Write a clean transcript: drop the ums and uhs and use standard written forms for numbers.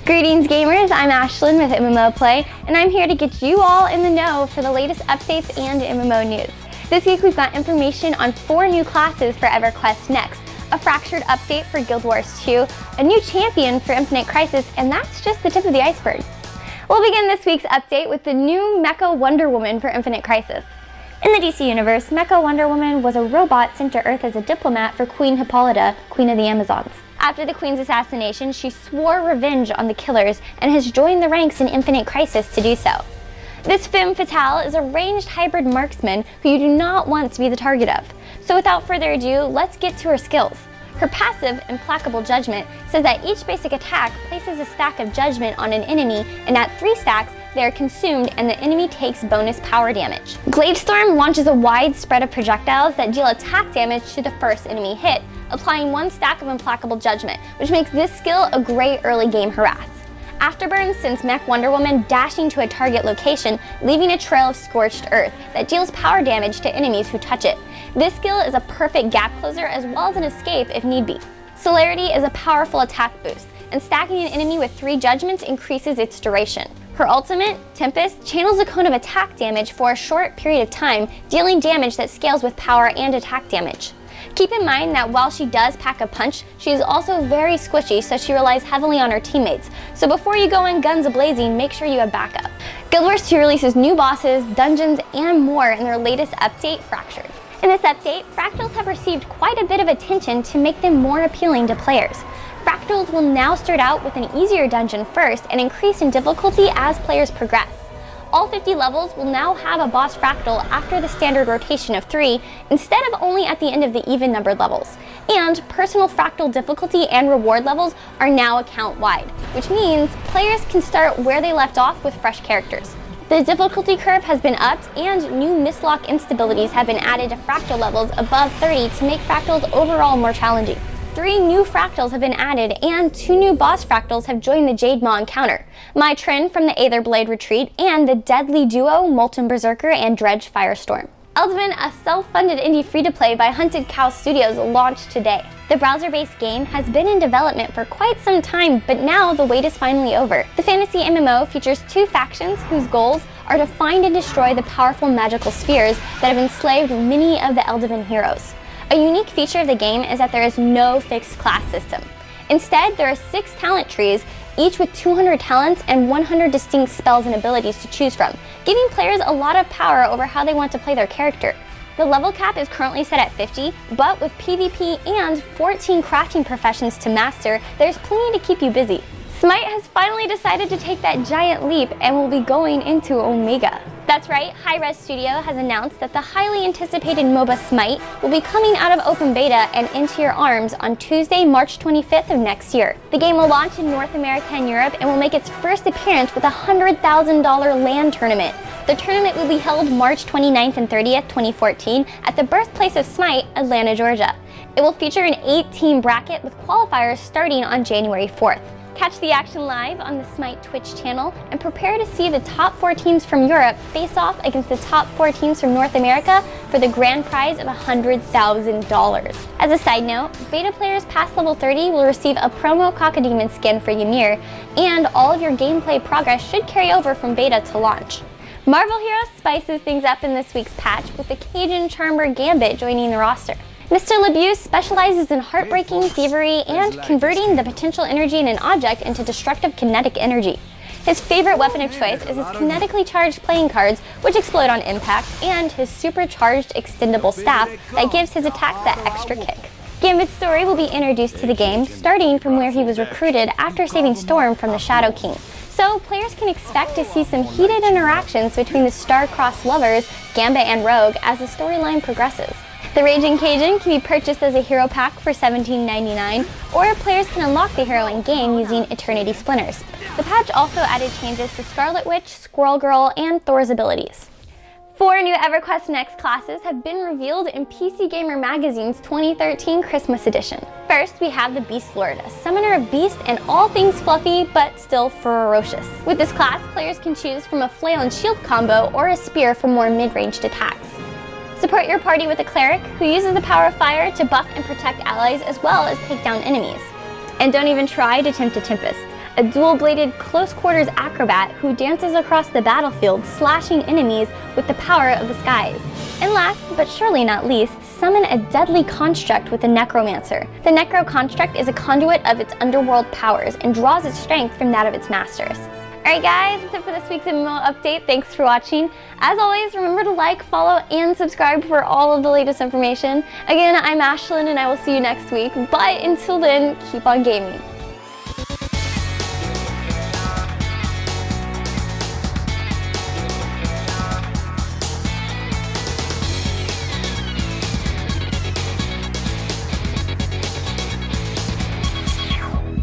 Greetings gamers, I'm Ashlen with MMO Play, and I'm here to get you all in the know for the latest updates and MMO news. This week we've got information on 4 new classes for EverQuest Next, a fractured update for Guild Wars 2, a new champion for Infinite Crisis, and that's just the tip of the iceberg. We'll begin this week's update with the new Mecha Wonder Woman for Infinite Crisis. In the DC universe, Mecha Wonder Woman was a robot sent to Earth as a diplomat for Queen Hippolyta, Queen of the Amazons. After the Queen's assassination, she swore revenge on the killers and has joined the ranks in Infinite Crisis to do so. This femme fatale is a ranged hybrid marksman who you do not want to be the target of. So without further ado, let's get to her skills. Her passive, Implacable Judgment, says that each basic attack places a stack of judgment on an enemy, and at 3 stacks, they are consumed and the enemy takes bonus power damage. Gladestorm launches a wide spread of projectiles that deal attack damage to the first enemy hit, applying 1 stack of Implacable Judgment, which makes this skill a great early game harass. Afterburn sends Mech Wonder Woman dashing to a target location, leaving a trail of scorched earth that deals power damage to enemies who touch it. This skill is a perfect gap closer as well as an escape if need be. Celerity is a powerful attack boost, and stacking an enemy with 3 judgments increases its duration. Her ultimate, Tempest, channels a cone of attack damage for a short period of time, dealing damage that scales with power and attack damage. Keep in mind that while she does pack a punch, she is also very squishy, so she relies heavily on her teammates. So before you go in guns a-blazing, make sure you have backup. Guild Wars 2 releases new bosses, dungeons, and more in their latest update, Fractured. In this update, fractals have received quite a bit of attention to make them more appealing to players. Fractals will now start out with an easier dungeon first and increase in difficulty as players progress. All 50 levels will now have a boss fractal after the standard rotation of 3, instead of only at the end of the even-numbered levels. And personal fractal difficulty and reward levels are now account-wide, which means players can start where they left off with fresh characters. The difficulty curve has been upped, and new mislock instabilities have been added to fractal levels above 30 to make fractals overall more challenging. 3 new fractals have been added, and 2 new boss fractals have joined the Jade Maw encounter. My Trin from the Aetherblade Retreat, and the deadly duo Molten Berserker and Dredge Firestorm. Eldevin, a self-funded indie free-to-play by Hunted Cow Studios, launched today. The browser-based game has been in development for quite some time, but now the wait is finally over. The fantasy MMO features 2 factions whose goals are to find and destroy the powerful magical spheres that have enslaved many of the Eldevin heroes. A unique feature of the game is that there is no fixed class system. Instead, there are 6 talent trees, each with 200 talents and 100 distinct spells and abilities to choose from, giving players a lot of power over how they want to play their character. The level cap is currently set at 50, but with PvP and 14 crafting professions to master, there's plenty to keep you busy. Smite has finally decided to take that giant leap and will be going into Omega. That's right, Hi-Res Studio has announced that the highly anticipated MOBA Smite will be coming out of open beta and into your arms on Tuesday, March 25th of next year. The game will launch in North America and Europe and will make its first appearance with a $100,000 LAN tournament. The tournament will be held March 29th and 30th, 2014 at the birthplace of Smite, Atlanta, Georgia. It will feature an 8-team bracket with qualifiers starting on January 4th. Catch the action live on the Smite Twitch channel and prepare to see the top 4 teams from Europe face off against the top 4 teams from North America for the grand prize of $100,000. As a side note, beta players past level 30 will receive a promo Cacodemon skin for Ymir, and all of your gameplay progress should carry over from beta to launch. Marvel Heroes spices things up in this week's patch with the Cajun Charmer Gambit joining the roster. Mr. Labuse specializes in heartbreaking, thievery, and converting the potential energy in an object into destructive kinetic energy. His favorite weapon of choice is his kinetically charged playing cards, which explode on impact, and his supercharged extendable staff that gives his attack that extra kick. Gambit's story will be introduced to the game, starting from where he was recruited after saving Storm from the Shadow King. So players can expect to see some heated interactions between the star-crossed lovers, Gambit and Rogue, as the storyline progresses. The Raging Cajun can be purchased as a hero pack for $17.99, or players can unlock the hero in-game using Eternity Splinters. The patch also added changes to Scarlet Witch, Squirrel Girl, and Thor's abilities. 4 new EverQuest Next classes have been revealed in PC Gamer Magazine's 2013 Christmas edition. First, we have the Beast Lord, a summoner of beast and all things fluffy, but still ferocious. With this class, players can choose from a flail and shield combo or a spear for more mid-ranged attacks. Support your party with a cleric who uses the power of fire to buff and protect allies as well as take down enemies. And don't even try to tempt a Tempest. a dual-bladed close-quarters acrobat who dances across the battlefield, slashing enemies with the power of the skies. And last, but surely not least, summon a deadly construct with the Necromancer. The Necro Construct is a conduit of its underworld powers and draws its strength from that of its masters. Alright guys, that's it for this week's MMO update. Thanks for watching. As always, remember to like, follow, and subscribe for all of the latest information. Again, I'm Ashlen and I will see you next week, but until then, keep on gaming.